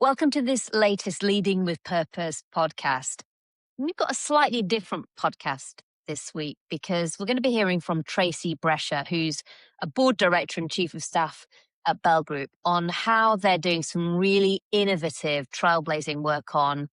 Welcome to this latest Leading with Purpose podcast. We've got a slightly different podcast this week because we're going to be hearing from Tracy Brescia, who's a board director and chief of staff at Bell Group, on how they're doing some really innovative, trailblazing work on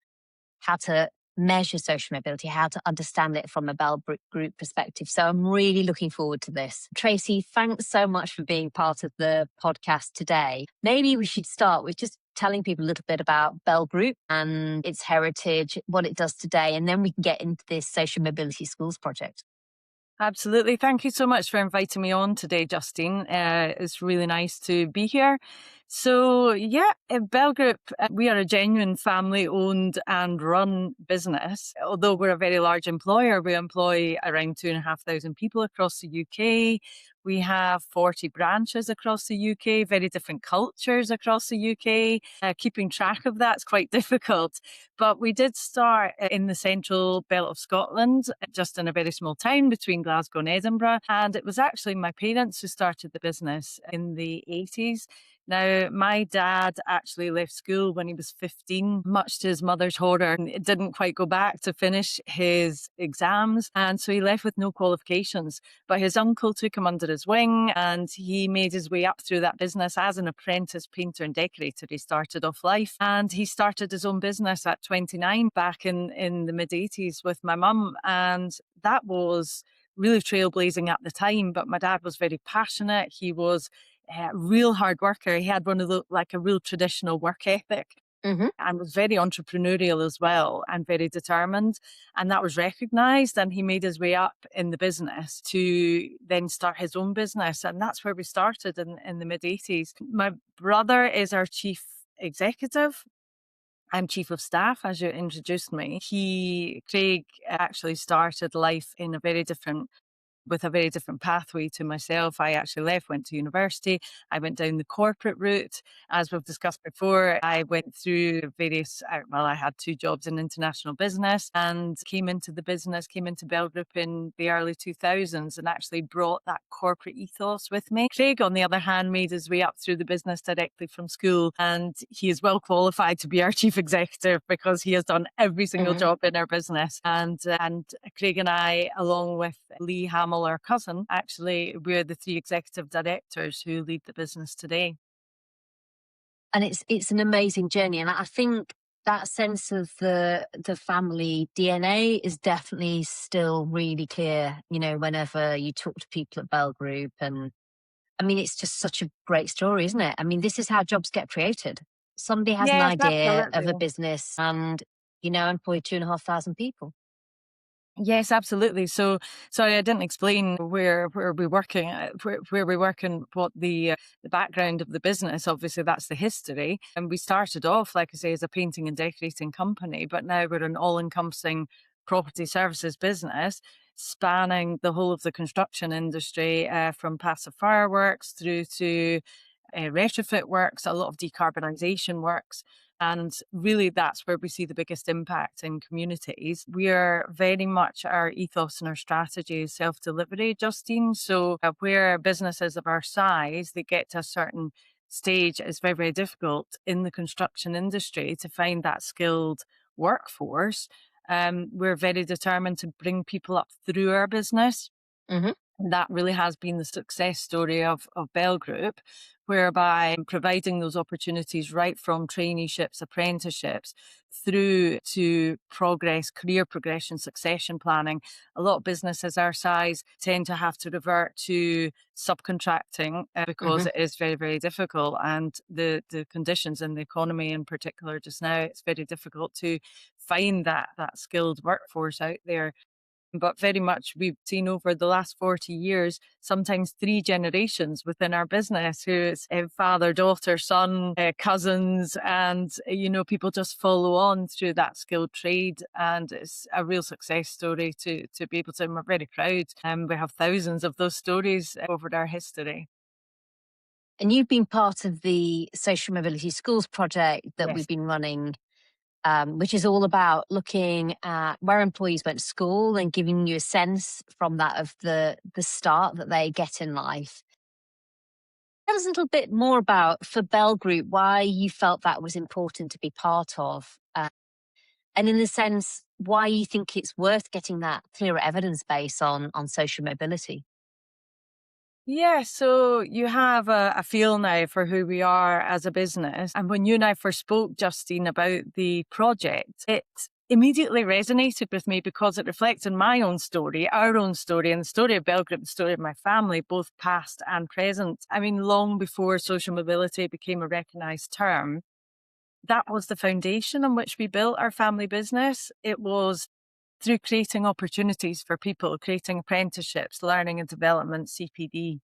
how to measure social mobility, how to understand it from a Bell Group perspective. So I'm really looking forward to this. Tracy, thanks so much for being part of the podcast today. Maybe we should start with just telling people a little bit about Bell Group and its heritage, what it does today, and then we can get into this social mobility schools project. Absolutely. Thank you so much for inviting me on today, Justine. It's really nice to be here. So at Bell Group, we are a genuine family-owned and run business. Although we're a very large employer, we employ around 2,500 people across the UK. We have 40 branches across the UK, very different cultures across the UK. Keeping track of that's quite difficult. But we did start in the central belt of Scotland, just in a very small town between Glasgow and Edinburgh. And it was actually my parents who started the business in the 80s. Now, my dad actually left school when he was 15, much to his mother's horror. It didn't quite go back to finish his exams. And so he left with no qualifications. But his uncle took him under his wing and he made his way up through that business as an apprentice painter and decorator. He started off life and he started his own business at 29 back in the mid 80s with my mum. And that was really trailblazing at the time. But my dad was very passionate. He was a real hard worker. He had one of the, like a real traditional work ethic. And was very entrepreneurial as well and very determined. And that was recognised. And he made his way up in the business to then start his own business. And that's where we started in the mid 80s. My brother is our chief executive. I'm chief of staff, as you introduced me. Craig actually started life in with a very different pathway to myself. I actually went to university. I went down the corporate route. As we've discussed before, I went through I had 2 jobs in international business and came into Bell Group in the early 2000s and actually brought that corporate ethos with me. Craig, on the other hand, made his way up through the business directly from school, and he is well qualified to be our chief executive because he has done every single job in our business. And Craig and I, along with Lee Hamill, our cousin, actually, we're the 3 executive directors who lead the business today. And it's an amazing journey. And I think that sense of the family DNA is definitely still really clear, whenever you talk to people at Bell Group. And I mean, it's just such a great story, isn't it? I mean, this is how jobs get created. Somebody has an idea of a business and, employ 2,500 people. Yes, absolutely. So, sorry, I didn't explain where we're working, what the background of the business. Obviously, that's the history. And we started off, like I say, as a painting and decorating company, but now we're an all-encompassing property services business, spanning the whole of the construction industry, from passive fireworks through to retrofit works, a lot of decarbonisation works. And really, that's where we see the biggest impact in communities. We are very much, our ethos and our strategy is self-delivery, Justine. So where businesses of our size, they get to a certain stage, it's very, very difficult in the construction industry to find that skilled workforce. We're very determined to bring people up through our business. That really has been the success story of Bell Group, whereby providing those opportunities right from traineeships, apprenticeships, through to career progression, succession planning. A lot of businesses our size tend to have to revert to subcontracting because it is very, very difficult. And the conditions in the economy in particular just now, it's very difficult to find that skilled workforce out there. But very much we've seen over the last 40 years, sometimes 3 generations within our business, who's father, daughter, son, cousins, and, people just follow on through that skilled trade. And it's a real success story to be able to, and we're very proud. We have thousands of those stories over our history. And you've been part of the Social Mobility Schools project that we've been running, which is all about looking at where employees went to school and giving you a sense from that of the start that they get in life. Tell us a little bit more about, for Bell Group, why you felt that was important to be part of. And in a sense, why you think it's worth getting that clearer evidence base on social mobility. Yeah, so you have a feel now for who we are as a business. And when you and I first spoke, Justine, about the project, it immediately resonated with me because it reflects on my own story, our own story, and the story of Belgrade, the story of my family, both past and present. I mean, long before social mobility became a recognised term, that was the foundation on which we built our family business. It was through creating opportunities for people, creating apprenticeships, learning and development, CPD.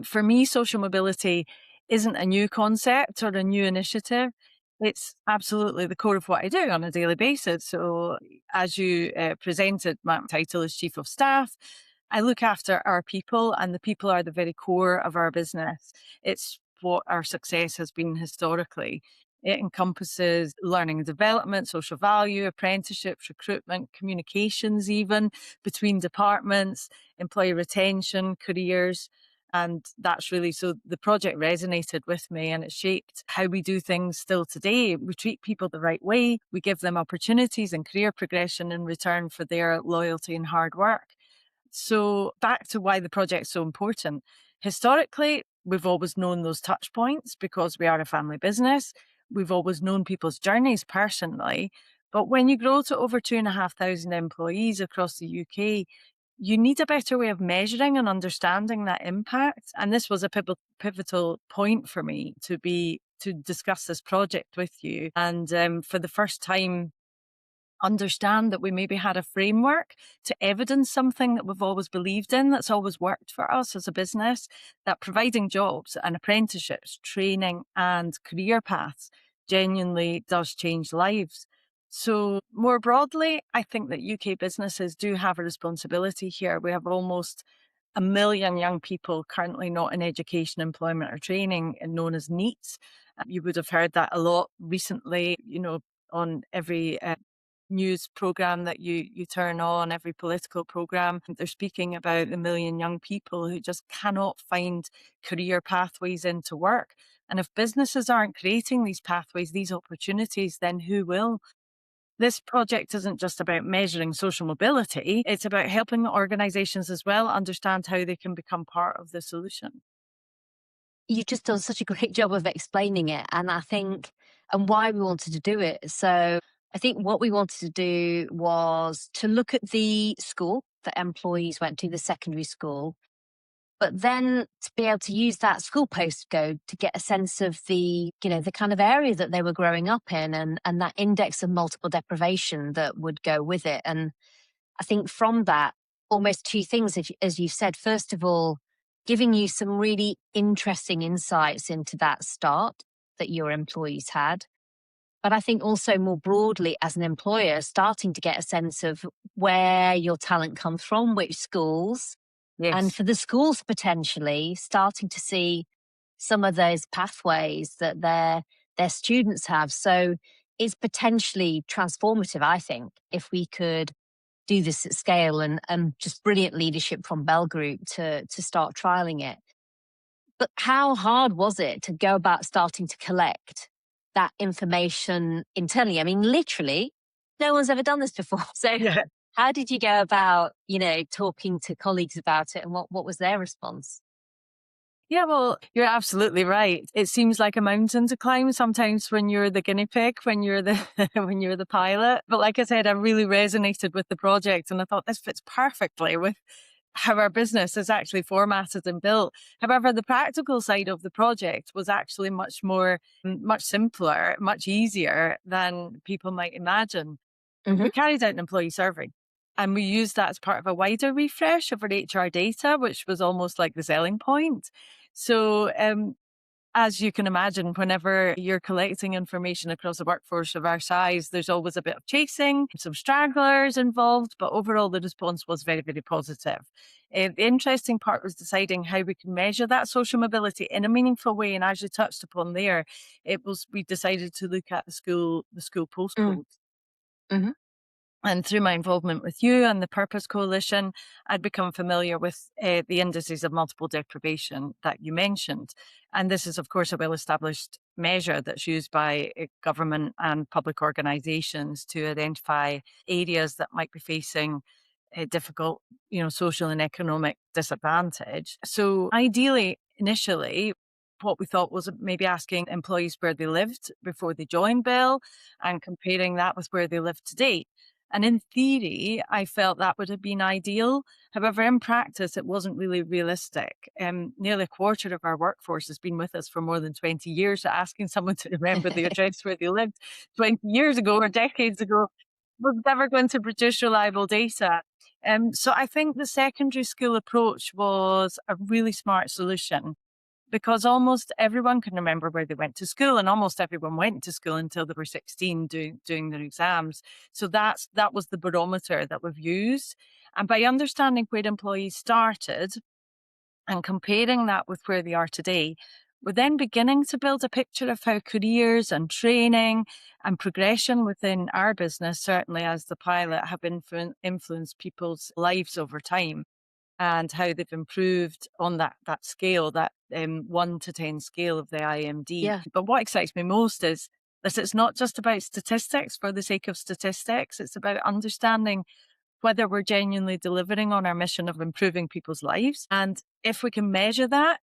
For me, social mobility isn't a new concept or a new initiative. It's absolutely the core of what I do on a daily basis. So, as you presented, my title is Chief of Staff. I look after our people, and the people are the very core of our business. It's what our success has been historically. It encompasses learning and development, social value, apprenticeships, recruitment, communications, even between departments, employee retention, careers. And that's really, so the project resonated with me and it shaped how we do things still today. We treat people the right way. We give them opportunities and career progression in return for their loyalty and hard work. So back to why the project's so important. Historically, we've always known those touch points because we are a family business. We've always known people's journeys personally. But when you grow to over 2,500 employees across the UK, you need a better way of measuring and understanding that impact. And this was a pivotal point for me to discuss this project with you. And for the first time, understand that we maybe had a framework to evidence something that we've always believed in, that's always worked for us as a business, that providing jobs and apprenticeships, training and career paths genuinely does change lives. So more broadly, I think that UK businesses do have a responsibility here. We have almost 1 million young people currently not in education, employment or training, and known as NEETs. You would have heard that a lot recently, on every news program that you turn on, every political program. They're speaking about 1 million young people who just cannot find career pathways into work. And if businesses aren't creating these pathways, these opportunities, then who will? This project isn't just about measuring social mobility, it's about helping organizations as well understand how they can become part of the solution. You've just done such a great job of explaining it, and I think, and why we wanted to do it. So I think what we wanted to do was to look at the school that employees went to, the secondary school, but then to be able to use that school postcode to get a sense of the kind of area that they were growing up in, and that index of multiple deprivation that would go with it. And I think from that, almost two things, as you said. First of all, giving you some really interesting insights into that start that your employees had. But I think also more broadly, as an employer, starting to get a sense of where your talent comes from, which schools, and Yes. for the schools potentially starting to see some of those pathways that their students have. So it's potentially transformative, I think, if we could do this at scale, and just brilliant leadership from Bell Group to start trialing it. But how hard was it to go about starting to collect that information internally? I mean, literally, no one's ever done this before. So Yeah. how did you go about, talking to colleagues about it, and what was their response? Yeah, well, you're absolutely right. It seems like a mountain to climb sometimes when you're the guinea pig, when you're the when you're the pilot. But like I said, I really resonated with the project and I thought this fits perfectly with how our business is actually formatted and built. However, the practical side of the project was actually much simpler, much easier than people might imagine. Hmm. We carried out an employee survey and we used that as part of a wider refresh of our HR data, which was almost like the selling point. So, as you can imagine, whenever you're collecting information across a workforce of our size, there's always a bit of chasing, some stragglers involved, but overall the response was very, very positive. The interesting part was deciding how we can measure that social mobility in a meaningful way. And as you touched upon there, we decided to look at the school Mm. postcodes. Hmm. And through my involvement with you and the Purpose Coalition, I'd become familiar with the indices of multiple deprivation that you mentioned. And this is, of course, a well-established measure that's used by government and public organisations to identify areas that might be facing difficult, social and economic disadvantage. So ideally, initially, what we thought was maybe asking employees where they lived before they joined Bell and comparing that with where they live today. And in theory, I felt that would have been ideal. However, in practice, it wasn't really realistic. Nearly a quarter of our workforce has been with us for more than 20 years. So asking someone to remember the address where they lived 20 years ago or decades ago was never going to produce reliable data. So I think the secondary school approach was a really smart solution, because almost everyone can remember where they went to school, and almost everyone went to school until they were 16 doing their exams. So that was the barometer that we've used. And by understanding where employees started and comparing that with where they are today, we're then beginning to build a picture of how careers and training and progression within our business, certainly as the pilot, have influenced people's lives over time, and how they've improved on that scale, that 1 to 10 scale of the IMD. Yeah. But what excites me most is that it's not just about statistics for the sake of statistics. It's about understanding whether we're genuinely delivering on our mission of improving people's lives. And if we can measure that,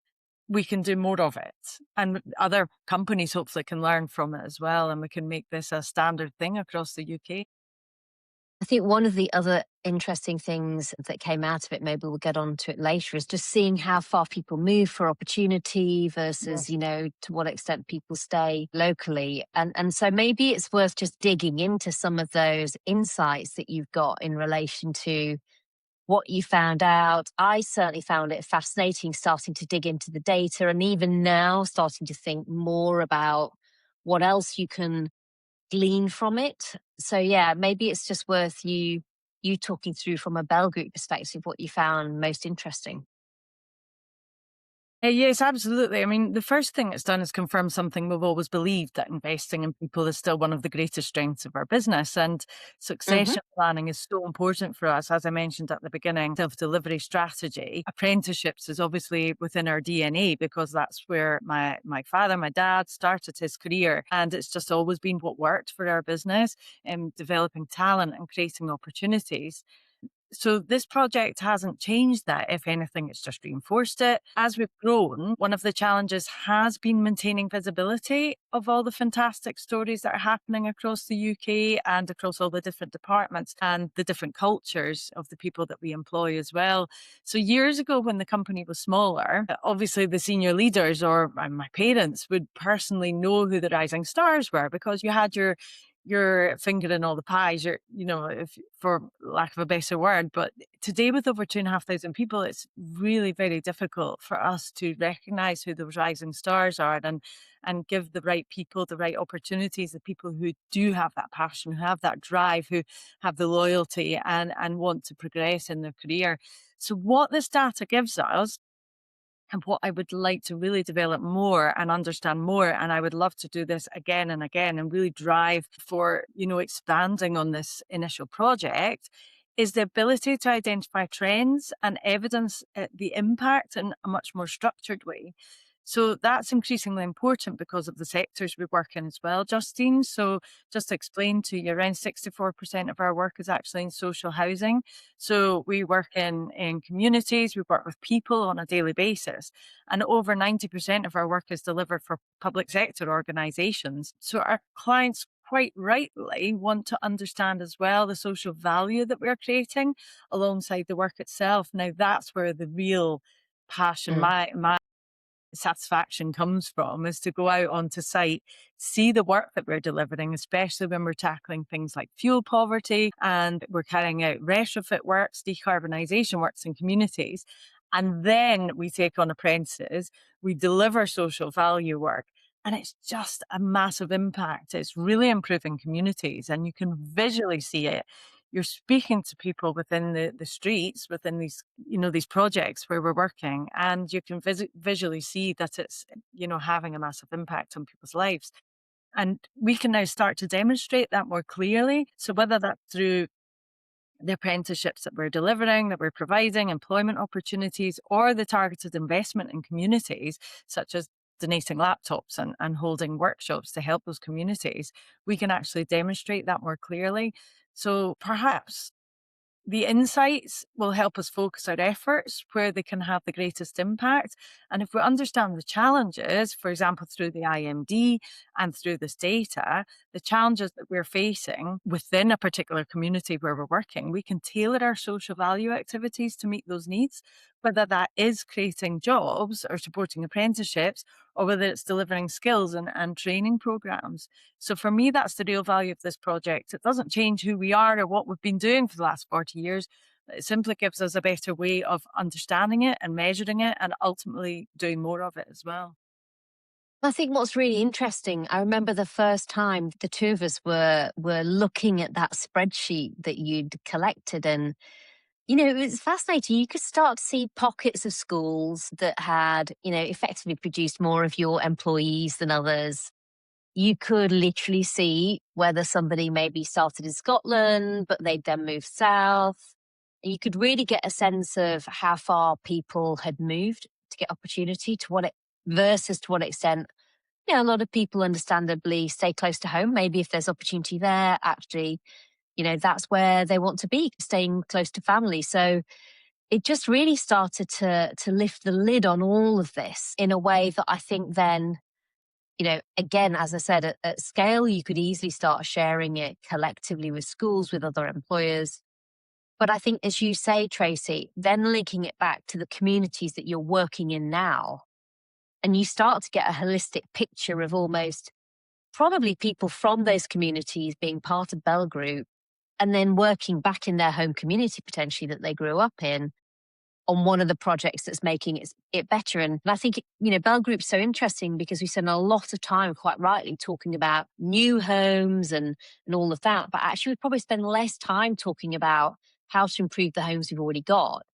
we can do more of it. And other companies hopefully can learn from it as well. And we can make this a standard thing across the UK. I think one of the other interesting things that came out of it, maybe we'll get on to it later, is just seeing how far people move for opportunity versus, Yes. to what extent people stay locally. And so maybe it's worth just digging into some of those insights that you've got in relation to what you found out. I certainly found it fascinating starting to dig into the data, and even now starting to think more about what else you can glean from it. So yeah, maybe it's just worth you talking through from a Bell Group perspective what you found most interesting. Yes, absolutely. I mean, the first thing it's done is confirm something we've always believed, that investing in people is still one of the greatest strengths of our business. And Hmm. succession planning is so important for us. As I mentioned at the beginning, self-delivery strategy. Apprenticeships is obviously within our DNA, because that's where my father, my dad started his career. And it's just always been what worked for our business, in developing talent and creating opportunities. So this project hasn't changed that. If anything, it's just reinforced it. As we've grown, one of the challenges has been maintaining visibility of all the fantastic stories that are happening across the UK and across all the different departments and the different cultures of the people that we employ as well. So years ago, when the company was smaller, obviously the senior leaders or my parents would personally know who the rising stars were, because you had your finger in all the pies, if for lack of a better word. But today, with over 2,500 people, it's really very difficult for us to recognize who those rising stars are, and give the right people the right opportunities, the people who do have that passion, who have that drive, who have the loyalty and want to progress in their career. So what this data gives us, and what I would like to really develop more and understand more, and I would love to do this again and again and really drive for, expanding on this initial project, is the ability to identify trends and evidence the impact in a much more structured way. So that's increasingly important because of the sectors we work in as well, Justine. So just to explain to you, around 64% of our work is actually in social housing. So we work in communities, we work with people on a daily basis, and over 90% of our work is delivered for public sector organisations. So our clients quite rightly want to understand as well the social value that we're creating alongside the work itself. Now that's where the real passion, Mm. my satisfaction comes from, is to go out onto site, see the work that we're delivering, especially when we're tackling things like fuel poverty and we're carrying out retrofit works, decarbonisation works in communities. And then we take on apprentices, we deliver social value work. And it's just a massive impact. It's really improving communities, and you can visually see it. You're speaking to people within the streets, within these projects where we're working, and you can visually see that it's, having a massive impact on people's lives. And we can now start to demonstrate that more clearly. So whether that's through the apprenticeships that we're delivering, that we're providing, employment opportunities, or the targeted investment in communities, such as donating laptops and holding workshops to help those communities, we can actually demonstrate that more clearly. So perhaps the insights will help us focus our efforts where they can have the greatest impact. And if we understand the challenges, for example, through the IMD and through this data, the challenges that we're facing within a particular community where we're working, we can tailor our social value activities to meet those needs, whether that is creating jobs or supporting apprenticeships, or whether it's delivering skills and training programs. So for me, that's the real value of this project. It doesn't change who we are or what we've been doing for the last 40 years. It simply gives us a better way of understanding it and measuring it and ultimately doing more of it as well. I think what's really interesting, I remember the first time the two of us were looking at that spreadsheet that you'd collected, and it was fascinating. You could start to see pockets of schools that had, effectively produced more of your employees than others. You could literally see whether somebody maybe started in Scotland, but they'd then moved south. And you could really get a sense of how far people had moved to get opportunity, to what it versus to what extent. A lot of people understandably stay close to home. Maybe if there's opportunity there, actually, that's where they want to be, staying close to family. So it just really started to lift the lid on all of this in a way that I think then, again, as I said, at scale, you could easily start sharing it collectively with schools, with other employers. But I think, as you say, Tracy, then linking it back to the communities that you're working in now, and you start to get a holistic picture of almost probably people from those communities being part of Bell Group and then working back in their home community potentially that they grew up in on one of the projects that's making it better. And I think, Bell Group's so interesting because we spend a lot of time, quite rightly, talking about new homes and all of that. But actually, we probably spend less time talking about how to improve the homes we've already got.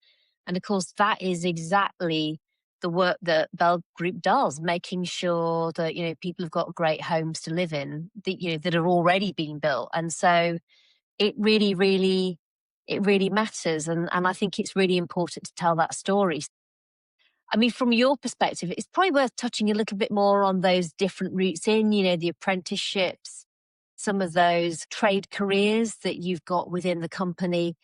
And of course, that is exactly the work that Bell Group does, making sure that, people have got great homes to live in that, that are already being built. And so it really, really, it really matters. And I think it's really important to tell that story. I mean, from your perspective, it's probably worth touching a little bit more on those different routes in, the apprenticeships, some of those trade careers that you've got within the company,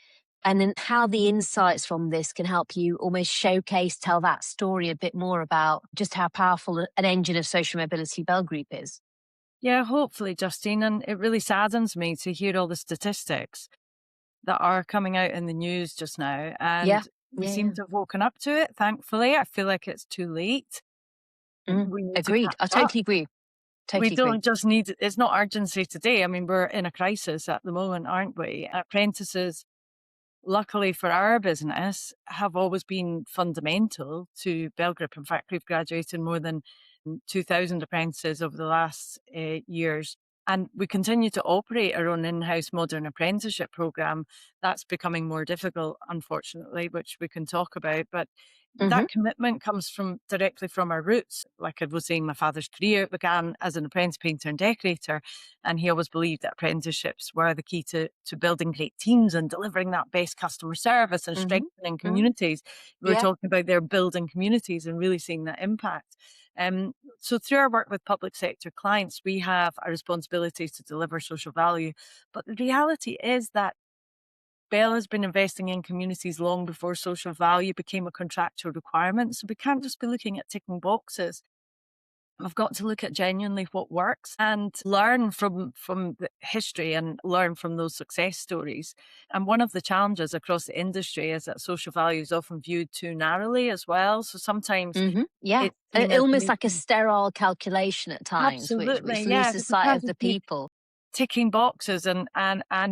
and then how the insights from this can help you almost showcase, tell that story a bit more about just how powerful an engine of social mobility Bell Group is. Yeah, hopefully, Justine. And it really saddens me to hear all the statistics that are coming out in the news just now. Yeah. And we Yeah. seem to have woken up to it, thankfully. I feel like it's too late. We need to Agreed. catch I up. totally agree. We Totally agree. don't just need, it's not urgency today. I mean, we're in a crisis at the moment, aren't we? Apprentices, luckily for our business, have always been fundamental to Bell Group. In fact, we've graduated more than 2,000 apprentices over the last years. And we continue to operate our own in-house modern apprenticeship program. That's becoming more difficult, unfortunately, which we can talk about. But Hmm. that commitment comes from directly from our roots. Like I was saying, my father's career began as an apprentice painter and decorator, and he always believed that apprenticeships were the key to building great teams and delivering that best customer service and Hmm. strengthening Hmm. communities. We were Yeah. talking about their building communities and really seeing that impact. So through our work with public sector clients, we have a responsibility to deliver social value. But the reality is that Bell has been investing in communities long before social value became a contractual requirement. So we can't just be looking at ticking boxes. We've got to look at genuinely what works and learn from the history and learn from those success stories. And one of the challenges across the industry is that social value is often viewed too narrowly as well. So sometimes Yeah. it's seen as Almost like a making. sterile calculation at times, which Absolutely, yeah, loses because we sight can't of the just be people. ticking boxes and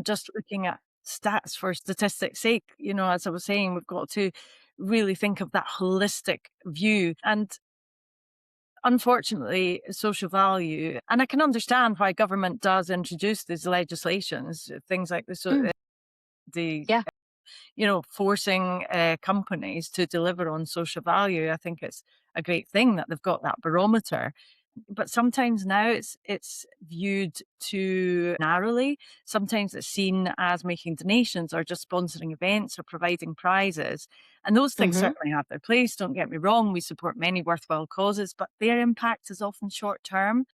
just looking at stats for statistics' sake. As I was saying, we've got to really think of that holistic view. And unfortunately, social value, and I can understand why government does introduce these legislations, things like this, Mm. the Yeah. forcing companies to deliver on social value. I think it's a great thing that they've got that barometer. But sometimes now it's viewed too narrowly. Sometimes it's seen as making donations or just sponsoring events or providing prizes. And those things Hmm. certainly have their place. Don't get me wrong. We support many worthwhile causes, but their impact is often short term.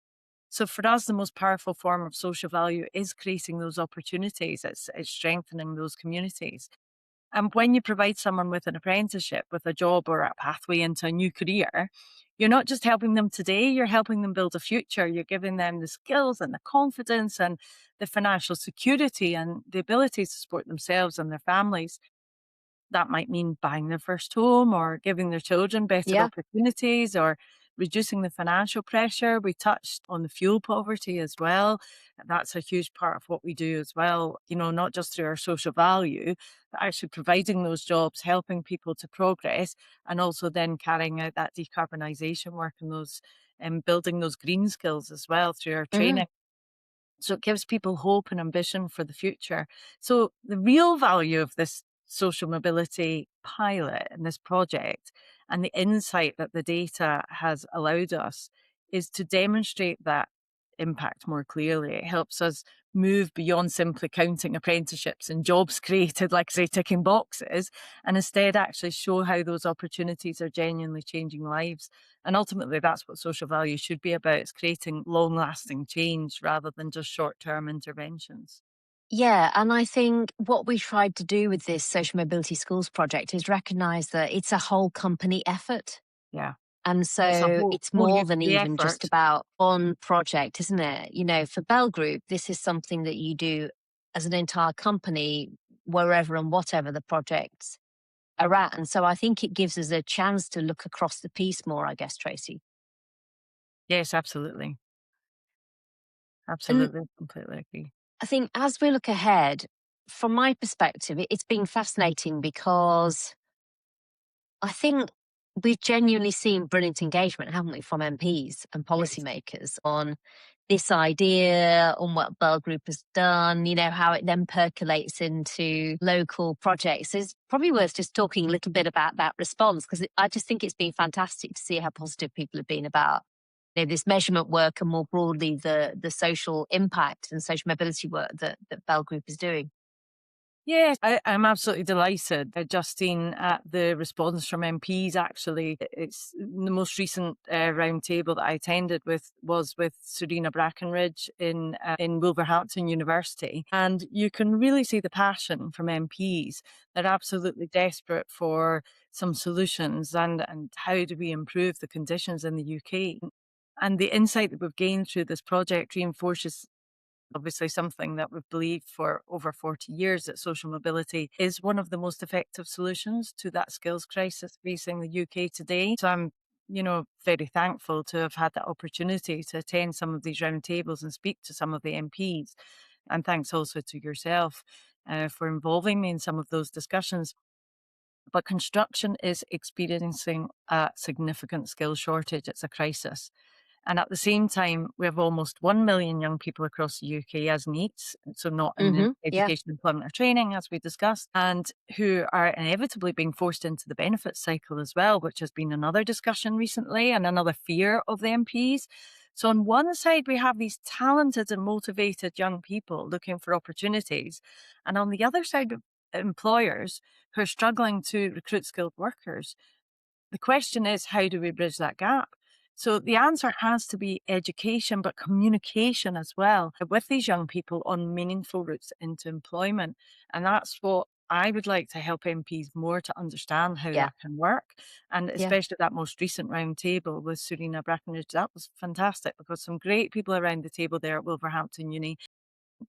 So for us, the most powerful form of social value is creating those opportunities. It's strengthening those communities. And when you provide someone with an apprenticeship, with a job or a pathway into a new career, you're not just helping them today, you're helping them build a future. You're giving them the skills and the confidence and the financial security and the ability to support themselves and their families. That might mean buying their first home or giving their children better Yeah. opportunities or reducing the financial pressure. We touched on the fuel poverty as well. That's a huge part of what we do as well, not just through our social value, but actually providing those jobs, helping people to progress, and also then carrying out that decarbonisation work and those and building those green skills as well through our Hmm. training. So it gives people hope and ambition for the future. So the real value of this social mobility pilot and this project and the insight that the data has allowed us is to demonstrate that impact more clearly. It helps us move beyond simply counting apprenticeships and jobs created, like say ticking boxes, and instead actually show how those opportunities are genuinely changing lives. And ultimately, that's what social value should be about. It's creating long lasting change rather than just short term interventions. Yeah, and I think what we tried to do with this Social Mobility Schools project is recognise that it's a whole company effort. Yeah. And It's a so it's whole more than UK even just effort. about on project, isn't it? For Bell Group, this is something that you do as an entire company, wherever and whatever the projects are at. And so I think it gives us a chance to look across the piece more, I guess, Tracy. Yes, absolutely. And Absolutely. Completely agree. I think as we look ahead, from my perspective, it's been fascinating because I think we've genuinely seen brilliant engagement, haven't we, from MPs and Yes. policymakers on this idea, on what Bell Group has done, how it then percolates into local projects. It's probably worth just talking a little bit about that response because I just think it's been fantastic to see how positive people have been about this measurement work and more broadly the social impact and social mobility work that Bell Group is doing. Yes, I'm absolutely delighted, Justine, at the response from MPs. Actually, it's the most recent roundtable that I attended was with Serena Brackenridge in Wolverhampton University, and you can really see the passion from MPs. They're absolutely desperate for some solutions and how do we improve the conditions in the UK. And the insight that we've gained through this project reinforces obviously something that we've believed for over 40 years, that social mobility is one of the most effective solutions to that skills crisis facing the UK today. So I'm very thankful to have had that opportunity to attend some of these roundtables and speak to some of the MPs. And thanks also to yourself for involving me in some of those discussions. But construction is experiencing a significant skill shortage. It's a crisis. And at the same time, we have almost 1 million young people across the UK as NEETs, so not in Yeah. education, employment, or training, as we discussed, and who are inevitably being forced into the benefits cycle as well, which has been another discussion recently and another fear of the MPs. So, on one side, we have these talented and motivated young people looking for opportunities. And on the other side, employers who are struggling to recruit skilled workers. The question is, how do we bridge that gap? So the answer has to be education, but communication as well with these young people on meaningful routes into employment. And that's what I would like to help MPs more to understand how Yeah. that can work. And Yeah. especially that most recent round table with Serena Brackenridge, that was fantastic because some great people around the table there at Wolverhampton Uni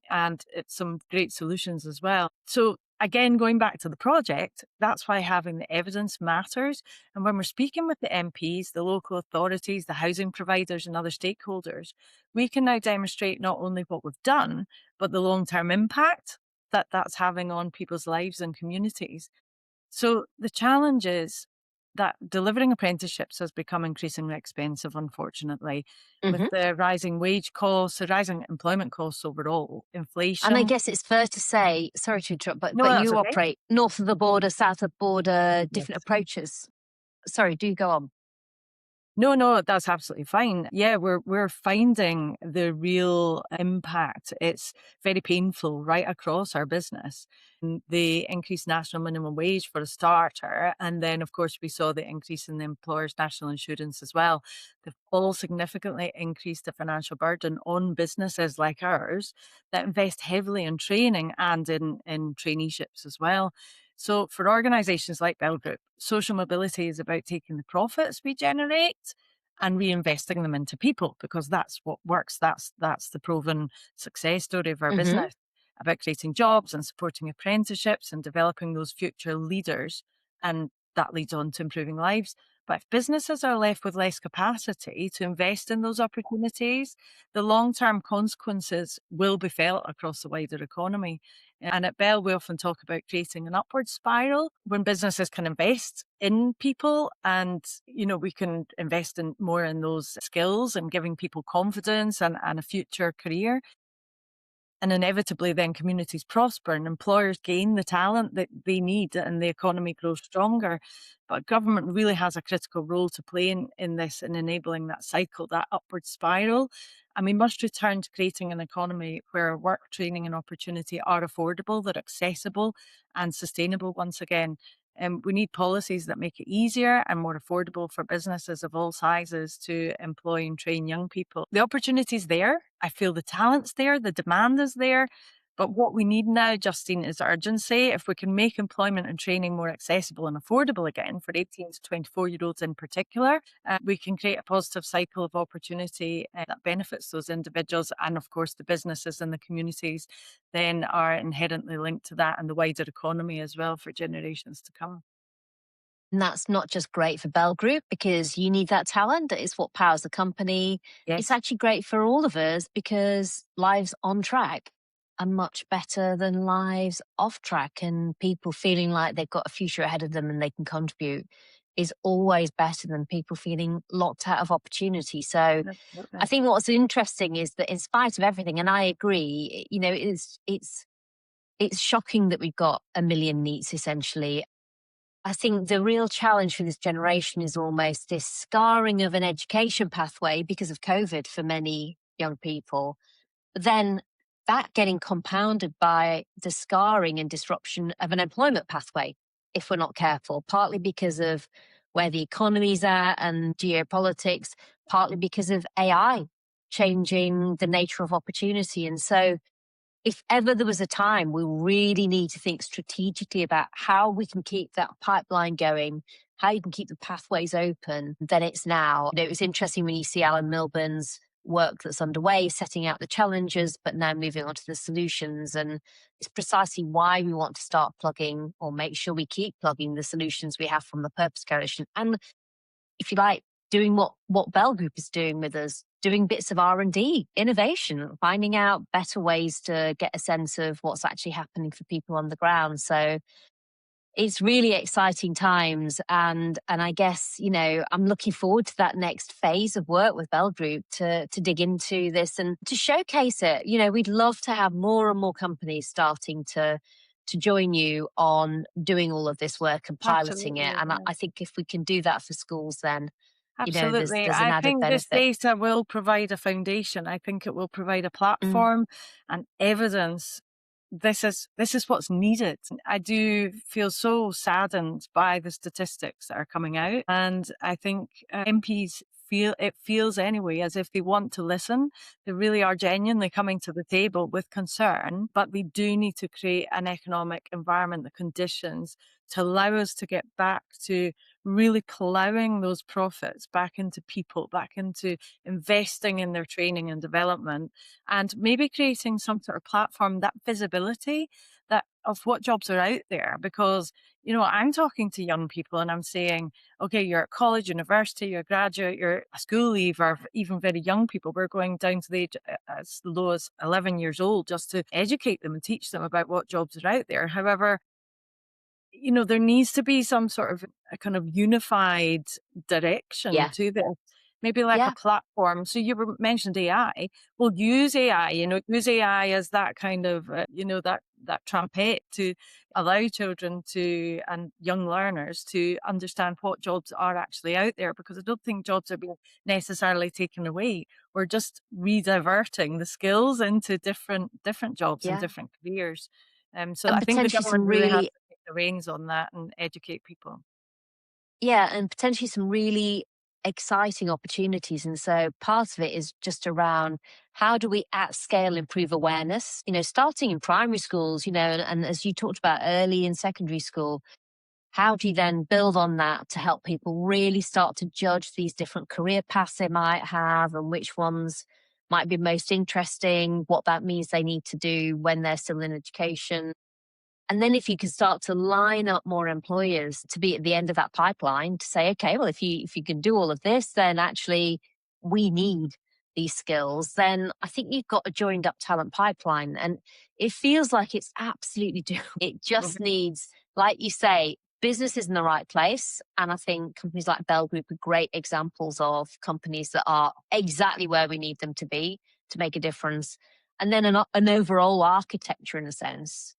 and it's some great solutions as well. So again, going back to the project, that's why having the evidence matters. And when we're speaking with the MPs, the local authorities, the housing providers and other stakeholders, we can now demonstrate not only what we've done, but the long-term impact that that's having on people's lives and communities. So the challenge is that delivering apprenticeships has become increasingly expensive, unfortunately, with Hmm. the rising wage costs, the rising employment costs overall, And I inflation. guess it's fair to say, sorry to interrupt, but No, that's you okay. operate north of the border, south of the border, different Yes. approaches. Sorry, do go on. No, that's absolutely fine. Yeah, we're finding the real impact. It's very painful right across our business. The increased national minimum wage for a starter, and then of course we saw the increase in the employer's national insurance as well. They've all significantly increased the financial burden on businesses like ours that invest heavily in training and in traineeships as well. So for organizations like Bell Group, social mobility is about taking the profits we generate and reinvesting them into people, because that's what works. That's the proven success story of our Hmm. business, about creating jobs and supporting apprenticeships and developing those future leaders. And that leads on to improving lives. But if businesses are left with less capacity to invest in those opportunities, the long-term consequences will be felt across the wider economy. And at Bell, we often talk about creating an upward spiral when businesses can invest in people, and, we can invest in more in those skills and giving people confidence and a future career. And inevitably, then communities prosper and employers gain the talent that they need and the economy grows stronger. But government really has a critical role to play in this, in enabling that cycle, that upward spiral. And we must return to creating an economy where work, training, and opportunity are affordable, they're accessible and sustainable once again. We need policies that make it easier and more affordable for businesses of all sizes to employ and train young people. The opportunity's there. I feel the talent's there. The demand is there. But what we need now, Justine, is urgency. If we can make employment and training more accessible and affordable again for 18 to 24-year-olds in particular, we can create a positive cycle of opportunity that benefits those individuals. And of course, the businesses and the communities then are inherently linked to that and the wider economy as well for generations to come. And that's not just great for Bell Group because you need that talent. It's what powers the company. It's Yes, actually great for all of us because lives on track are much better than lives off track, and people feeling like they've got a future ahead of them and they can contribute is always better than people feeling locked out of opportunity. So I absolutely. think what's interesting is that in spite of everything, and I agree, it's shocking that we've got a million NEETs essentially. I think the real challenge for this generation is almost this scarring of an education pathway because of COVID for many young people. But then that getting compounded by the scarring and disruption of an employment pathway if we're not careful, partly because of where the economy's at and geopolitics, partly because of AI changing the nature of opportunity. And so if ever there was a time we really need to think strategically about how we can keep that pipeline going, how you can keep the pathways open, then it's now. It was interesting when you see Alan Milburn's work that's underway, setting out the challenges, but now moving on to the solutions. And it's precisely why we want to start plugging or make sure we keep plugging the solutions we have from the Purpose Coalition. And if you like, doing what Bell Group is doing with us, doing bits of R&D, innovation, finding out better ways to get a sense of what's actually happening for people on the ground. So it's really exciting times, and I guess I'm looking forward to that next phase of work with Bell Group to dig into this and to showcase it. We'd love to have more and more companies starting to join you on doing all of this work and piloting it. Absolutely. And I think if we can do that for schools, then there's Absolutely. there's an I added think this benefit. data will provide a foundation. I think it will provide a Mm, platform and evidence. This is what's needed. I do feel so saddened by the statistics that are coming out, and I think MPs feels anyway as if they want to listen. They really are genuinely coming to the table with concern, but we do need to create an economic environment, the conditions to allow us to get back to really plowing those profits back into people, back into investing in their training and development, and maybe creating some sort of platform, that visibility that of what jobs are out there. Because, I'm talking to young people and I'm saying, okay, you're at college, university, you're a graduate, you're a school leaver, even very young people. We're going down to the age as low as 11 years old just to educate them and teach them about what jobs are out there. However, there needs to be some sort of a kind of unified direction yeah. to this. maybe like a Yeah, platform. So mentioned AI. Well, use AI, use AI as that kind of, that trumpet to allow children to, and young learners to understand what jobs are actually out there, because I don't think jobs are being necessarily taken away. We're just rediverting the skills into different jobs and yeah. different careers. So And I think the potentially government some really has really, to take the reins on that and educate people. yeah, and potentially some really exciting opportunities. And so part of it is just around how do we at scale improve awareness, starting in primary schools, and as you talked about early in secondary school, how do you then build on that to help people really start to judge these different career paths they might have and which ones might be most interesting, what that means they need to do when they're still in education. And then if you can start to line up more employers to be at the end of that pipeline to say, okay, well, if you can do all of this, then actually we need these skills, then I think you've got a joined up talent pipeline. And it feels like it's absolutely doable. It just needs, like you say, business is in the right place. And I think companies like Bell Group are great examples of companies that are exactly where we need them to be to make a difference. And then an overall architecture, in a sense,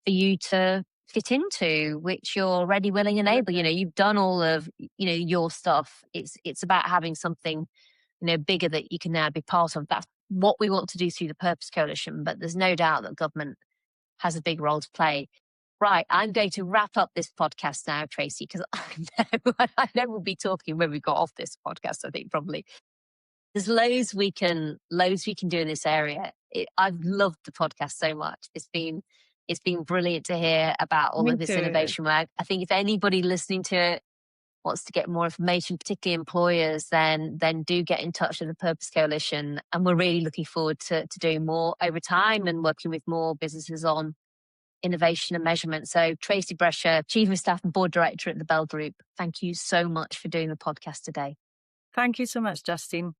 for you to fit into, which you're ready, willing, and able. You've done all of your stuff. It's about having something bigger that you can now be part of. That's what we want to do through the Purpose Coalition. But there's no doubt that government has a big role to play. Right, I'm going to wrap up this podcast now, Tracy, because I know we'll be talking when we got off this podcast. I think probably there's loads we can do in this area. I've loved the podcast so much. It's been brilliant to hear about all Me of this too. innovation work. I think if anybody listening to it wants to get more information, particularly employers, then do get in touch with the Purpose Coalition. And we're really looking forward to doing more over time and working with more businesses on innovation and measurement. So Tracy Brescia, Chief of Staff and Board Director at the Bell Group, thank you so much for doing the podcast today. Thank you so much, Justine.